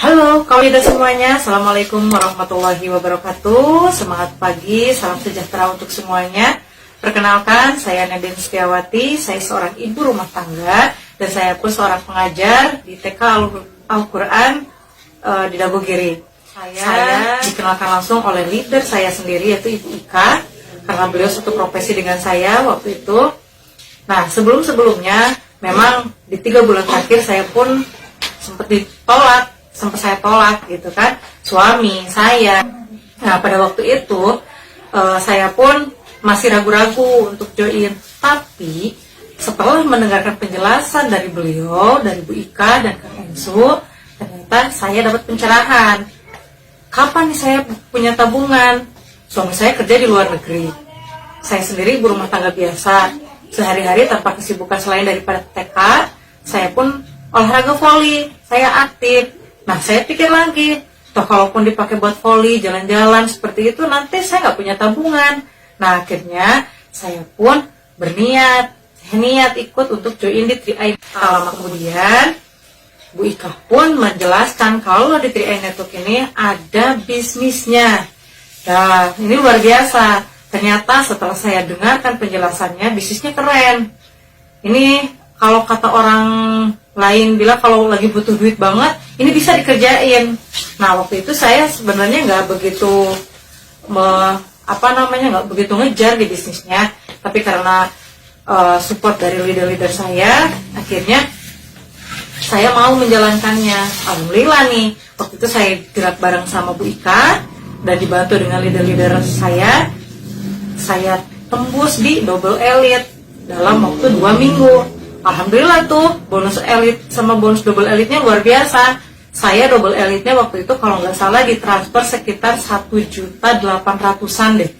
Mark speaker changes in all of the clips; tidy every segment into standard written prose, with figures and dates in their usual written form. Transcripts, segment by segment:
Speaker 1: Halo kawan leader semuanya, Assalamualaikum warahmatullahi wabarakatuh. Semangat pagi, salam sejahtera untuk semuanya. Perkenalkan, saya Nadine Setiawati, saya seorang ibu rumah tangga dan saya pun seorang pengajar di TK Al-Quran di Dagogiri. Saya dikenalkan langsung oleh leader saya sendiri, yaitu Ibu Ika, karena beliau satu profesi dengan saya waktu itu. Nah, sebelumnya memang di 3 bulan terakhir saya pun sempat saya tolak gitu kan, suami saya. Nah, pada waktu itu saya pun masih ragu-ragu untuk join, tapi setelah mendengarkan penjelasan dari beliau, dari Bu Ika dan Kang Ensu, ternyata saya dapat pencerahan. Kapan nih saya punya tabungan? Suami saya kerja di luar negeri, saya sendiri ibu rumah tangga biasa. Sehari-hari tanpa kesibukan selain daripada TK, saya pun olahraga voli, saya aktif. Nah, saya pikir lagi, toh kalaupun dipakai buat voli, jalan-jalan seperti itu, nanti saya nggak punya tabungan. Nah, akhirnya saya pun niat ikut untuk join di 3i. Lama kemudian, Bu Ika pun menjelaskan kalau di 3i Network ini ada bisnisnya. Nah, ini luar biasa. Ternyata setelah saya dengarkan penjelasannya, bisnisnya keren. Ini kalau kata orang lain bilang kalau lagi butuh duit banget, ini bisa dikerjain. Nah, waktu itu saya sebenarnya nggak begitu nggak begitu ngejar di bisnisnya, tapi karena support dari leader-leader saya, akhirnya saya mau menjalankannya. Alhamdulillah nih, waktu itu saya gerak bareng sama Bu Ika dan dibantu dengan leader-leader saya tembus di double elite dalam waktu 2 minggu. Alhamdulillah tuh, bonus elite sama bonus double elite-nya luar biasa. Saya double elite-nya waktu itu kalau nggak salah ditransfer sekitar 1.800.000-an deh.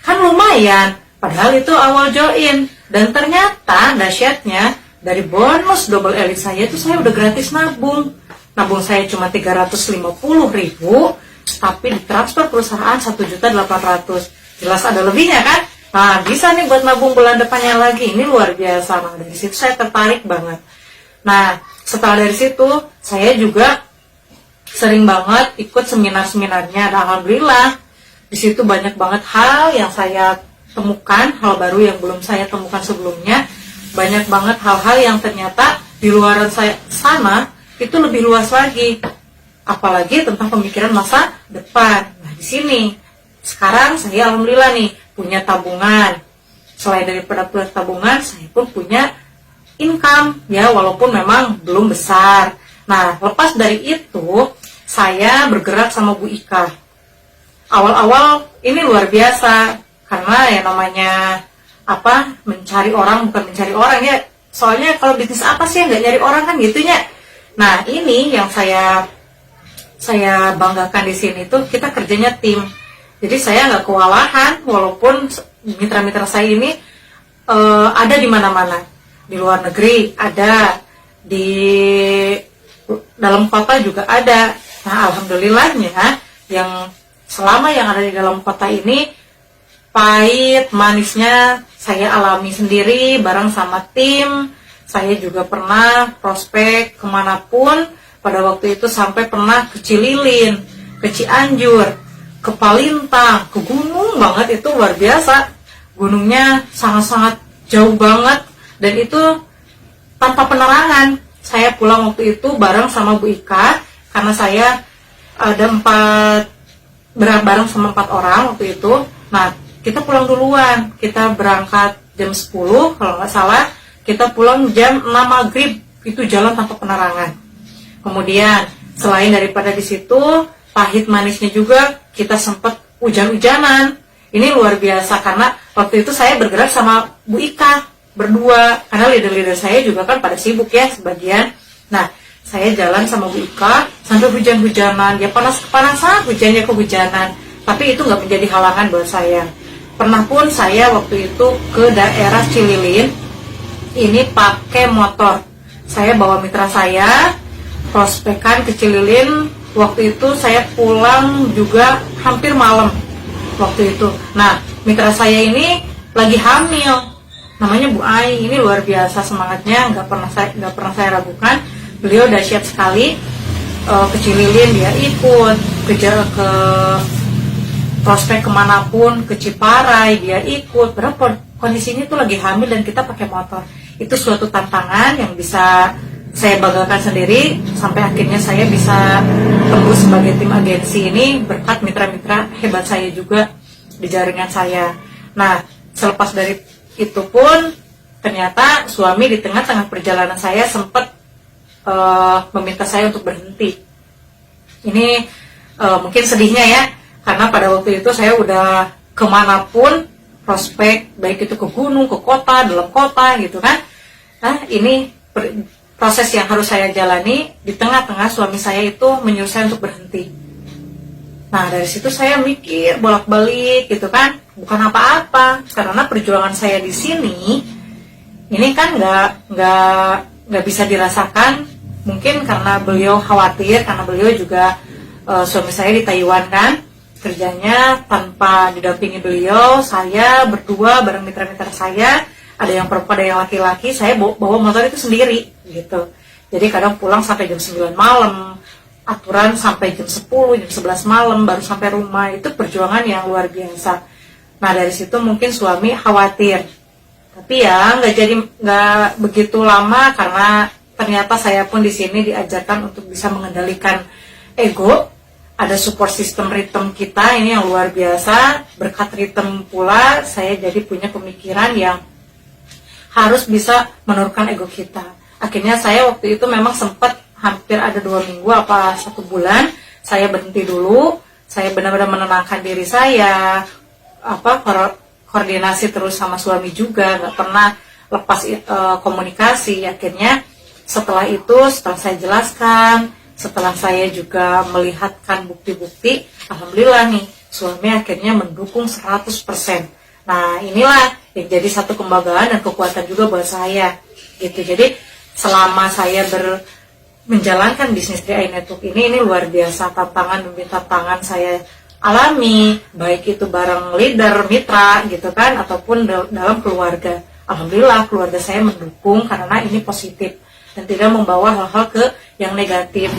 Speaker 1: Kan lumayan, padahal itu awal join. Dan ternyata dahsyatnya, dari bonus double elite saya itu saya udah gratis nabung. Nabung saya cuma 350.000, tapi ditransfer perusahaan 1.800.000. Jelas ada lebihnya kan? Nah, bisa nih buat nabung bulan depannya lagi. Ini luar biasa. Nah, dari situ saya tertarik banget. Nah, setelah dari situ, saya juga sering banget ikut seminar-seminarnya. Dan alhamdulillah, di situ banyak banget hal yang saya temukan, hal baru yang belum saya temukan sebelumnya. Banyak banget hal-hal yang ternyata di luar sana itu lebih luas lagi. Apalagi tentang pemikiran masa depan. Nah, di sini sekarang saya alhamdulillah nih punya tabungan. Selain daripada punya tabungan, saya pun punya income ya, walaupun memang belum besar. Nah, lepas dari itu, saya bergerak sama Bu Ika. Awal-awal ini luar biasa, karena ya namanya mencari orang bukan mencari orang ya. Soalnya kalau bisnis apa sih yang nggak nyari orang kan gitunya. Nah, ini yang saya banggakan di sini tuh, kita kerjanya tim. Jadi saya nggak kewalahan, walaupun mitra-mitra saya ini ada di mana-mana. Di luar negeri ada, di dalam kota juga ada. Nah, alhamdulillahnya yang selama yang ada di dalam kota ini, pahit manisnya saya alami sendiri bareng sama tim. Saya juga pernah prospek kemanapun, pada waktu itu sampai pernah ke Cililin, ke Cianjur, ke Palintang, ke gunung banget, itu luar biasa. Gunungnya sangat-sangat jauh banget, dan itu tanpa penerangan. Saya pulang waktu itu bareng sama Bu Ika, karena saya ada bareng sama 4 orang waktu itu. Nah, kita pulang duluan, kita berangkat jam 10 kalau nggak salah, kita pulang jam 6 maghrib, itu jalan tanpa penerangan. Kemudian selain daripada di situ, pahit manisnya juga kita sempat hujan-hujanan. Ini luar biasa karena waktu itu saya bergerak sama Bu Ika berdua, karena leader-leader saya juga kan pada sibuk ya sebagian. Nah, saya jalan sama Bu Ika sampai hujan-hujanan, ya panas-panasan, hujannya kehujanan, tapi itu nggak menjadi halangan buat saya. Pernah pun saya waktu itu ke daerah Cililin, ini pakai motor. Saya bawa mitra saya, prospekan ke Cililin. Waktu itu saya pulang juga hampir malam waktu itu. Nah, mitra saya ini lagi hamil, namanya Bu Ai. Ini luar biasa semangatnya, nggak pernah saya ragukan. Beliau dahsyat sekali. ke Cililin dia ikut, ke prospek kemanapun, ke Ciparai dia ikut. Berapa kondisinya tuh lagi hamil dan kita pakai motor. Itu suatu tantangan yang bisa saya banggakan sendiri, sampai akhirnya saya bisa tembus sebagai tim agensi ini berkat mitra-mitra hebat saya juga di jaringan saya. Nah, selepas dari itu pun ternyata suami di tengah-tengah perjalanan saya sempat meminta saya untuk berhenti. Ini mungkin sedihnya ya, karena pada waktu itu saya udah kemanapun prospek, baik itu ke gunung, ke kota, dalam kota gitu kan. Nah, ini proses yang harus saya jalani. Di tengah-tengah suami saya itu menyuruh saya untuk berhenti. Nah, dari situ saya mikir bolak-balik gitu kan, bukan apa-apa, karena perjuangan saya di sini ini kan nggak bisa dirasakan. Mungkin karena beliau khawatir, karena beliau juga suami saya di Taiwan kan, kerjanya tanpa didampingi beliau. Saya berdua bareng mitra-mitra saya, ada yang perempuan, ada yang laki-laki. Saya bawa motor itu sendiri gitu. Jadi kadang pulang sampai jam 9 malam, aturan sampai jam 10, jam 11 malam baru sampai rumah. Itu perjuangan yang luar biasa. Nah, dari situ mungkin suami khawatir. Tapi ya nggak begitu lama, karena ternyata saya pun di sini diajarkan untuk bisa mengendalikan ego. Ada support system ritme kita ini yang luar biasa. Berkat ritme pula saya jadi punya pemikiran yang harus bisa menurunkan ego kita. Akhirnya saya waktu itu memang sempat hampir ada 2 minggu apa 1 bulan saya berhenti dulu. Saya benar-benar menenangkan diri saya, koordinasi terus sama suami juga, nggak pernah lepas komunikasi. Akhirnya setelah saya jelaskan, setelah saya juga melihatkan bukti-bukti, alhamdulillah nih suami akhirnya mendukung 100%. Nah, inilah yang jadi satu kebanggaan dan kekuatan juga buat saya gitu. Jadi selama saya menjalankan bisnis 3i Network ini luar biasa tantangan demi tantangan saya alami, baik itu bareng leader, mitra gitu kan, ataupun dalam keluarga. Alhamdulillah keluarga saya mendukung karena ini positif dan tidak membawa hal-hal ke yang negatif.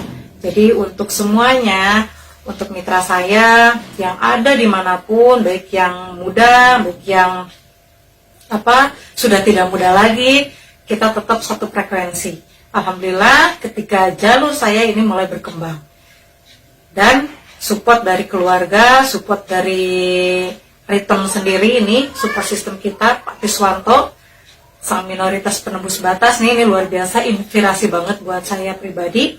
Speaker 1: Jadi untuk semuanya, untuk mitra saya yang ada dimanapun, baik yang muda, baik yang sudah tidak muda lagi, kita tetap satu frekuensi. Alhamdulillah ketika jalur saya ini mulai berkembang. Dan support dari keluarga, support dari ritme sendiri ini, support sistem kita, Pak Tiswanto, sang minoritas penembus batas ini luar biasa, inspirasi banget buat saya pribadi.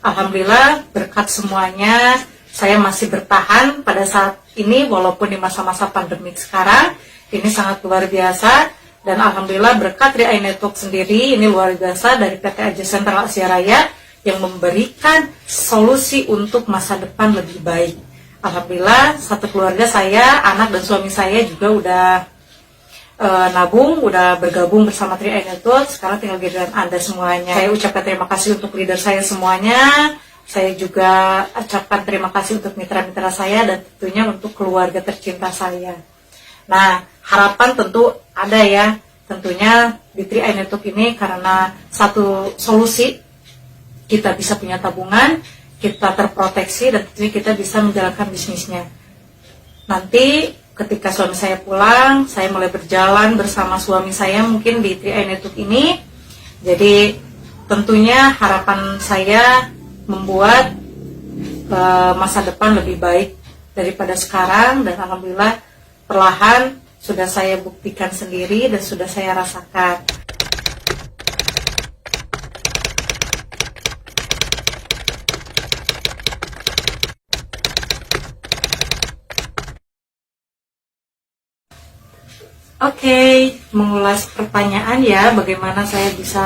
Speaker 1: Alhamdulillah berkat semuanya saya masih bertahan pada saat ini walaupun di masa-masa pandemik sekarang ini sangat luar biasa. Dan alhamdulillah berkat 3i Network sendiri ini luar biasa dari PT Aja Sentral Asia Raya yang memberikan solusi untuk masa depan lebih baik. Alhamdulillah satu keluarga saya, anak dan suami saya juga udah nabung, udah bergabung bersama 3i Network. Sekarang tinggal giliran Anda semuanya. Saya ucapkan terima kasih untuk leader saya semuanya. Saya juga ucapkan terima kasih untuk mitra-mitra saya dan tentunya untuk keluarga tercinta saya. Nah, harapan tentu ada ya, tentunya di 3i Network ini karena satu solusi, kita bisa punya tabungan, kita terproteksi, dan tentunya kita bisa menjalankan bisnisnya. Nanti ketika suami saya pulang, saya mulai berjalan bersama suami saya mungkin di 3i Network ini. Jadi tentunya harapan saya membuat masa depan lebih baik daripada sekarang, dan alhamdulillah perlahan sudah saya buktikan sendiri dan sudah saya rasakan. Oke, mengulas pertanyaan ya, bagaimana saya bisa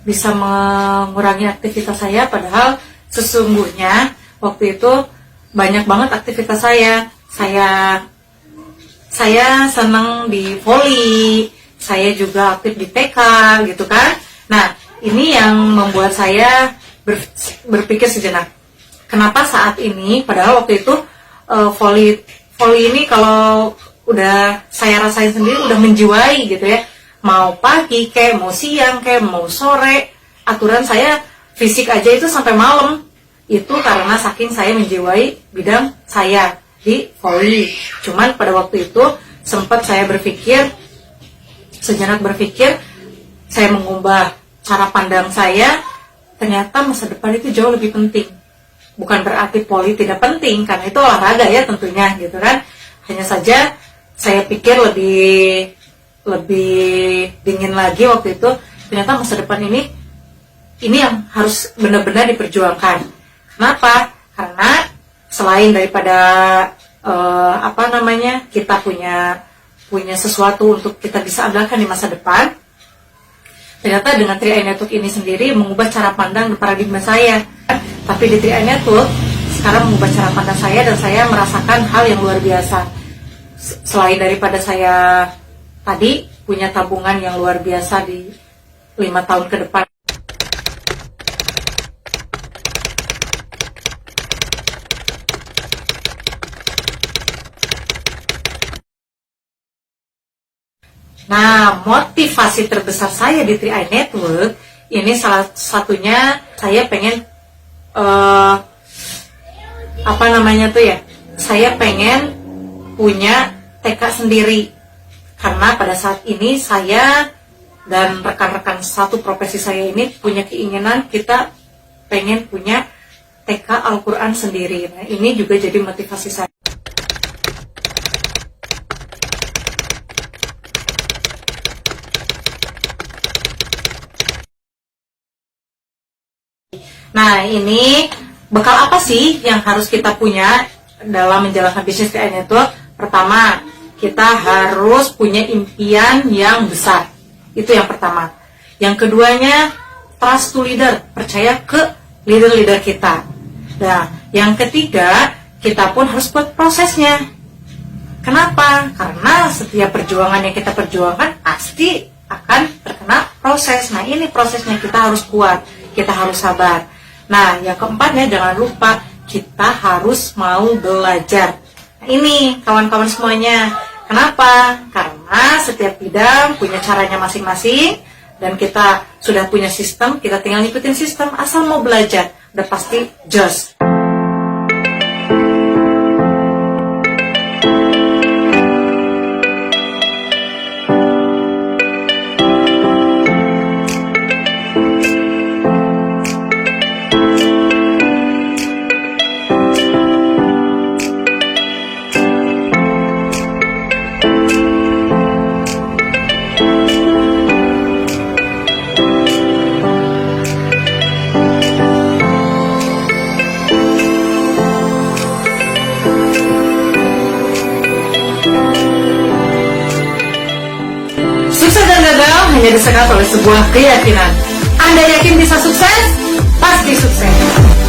Speaker 1: bisa mengurangi aktivitas saya, padahal sesungguhnya waktu itu banyak banget aktivitas saya. Saya senang di voli, saya juga aktif di TK gitu kan. Nah, ini yang membuat saya berpikir sejenak. Kenapa saat ini, padahal waktu itu voli ini kalau udah saya rasain sendiri udah menjiwai gitu ya. Mau pagi kayak, mau siang kayak, mau sore, aturan saya fisik aja itu sampai malam. Itu karena saking saya menjiwai bidang saya di voli. Cuman pada waktu itu sempat saya berpikir, sejenak berpikir, saya mengubah cara pandang saya. Ternyata masa depan itu jauh lebih penting. Bukan berarti voli tidak penting, karena itu olahraga ya tentunya gitu kan. Hanya saja saya pikir lebih dingin lagi waktu itu. Ternyata masa depan ini yang harus benar-benar diperjuangkan. Kenapa? Karena selain daripada kita punya sesuatu untuk kita bisa andalkan di masa depan, ternyata dengan 3i Network ini sendiri mengubah cara pandang dan paradigma saya. Tapi di 3i Network sekarang mengubah cara pandang saya, dan saya merasakan hal yang luar biasa. Selain daripada saya tadi punya tabungan yang luar biasa di 5 tahun ke depan. Nah, motivasi terbesar saya di 3i Network ini salah satunya saya pengen saya pengen punya TK sendiri. Karena pada saat ini saya dan rekan-rekan satu profesi saya ini punya keinginan, kita pengen punya TK Al-Quran sendiri. Nah, ini juga jadi motivasi saya. Nah, ini bekal apa sih yang harus kita punya dalam menjalankan bisnis 3i Network? Pertama, kita harus punya impian yang besar. Itu yang pertama. Yang keduanya, trust to leader, percaya ke leader-leader kita. Nah, yang ketiga, kita pun harus buat prosesnya. Kenapa? Karena setiap perjuangan yang kita perjuangkan pasti akan terkena proses. Nah, ini prosesnya kita harus kuat, kita harus sabar. Nah, yang keempatnya jangan lupa kita harus mau belajar. Nah, ini kawan-kawan semuanya. Kenapa? Karena setiap bidang punya caranya masing-masing, dan kita sudah punya sistem, kita tinggal ngikutin sistem, asal mau belajar, udah pasti jos. Sukses dan gagal hanya disekat oleh sebuah keyakinan. Anda yakin bisa sukses? Pasti sukses.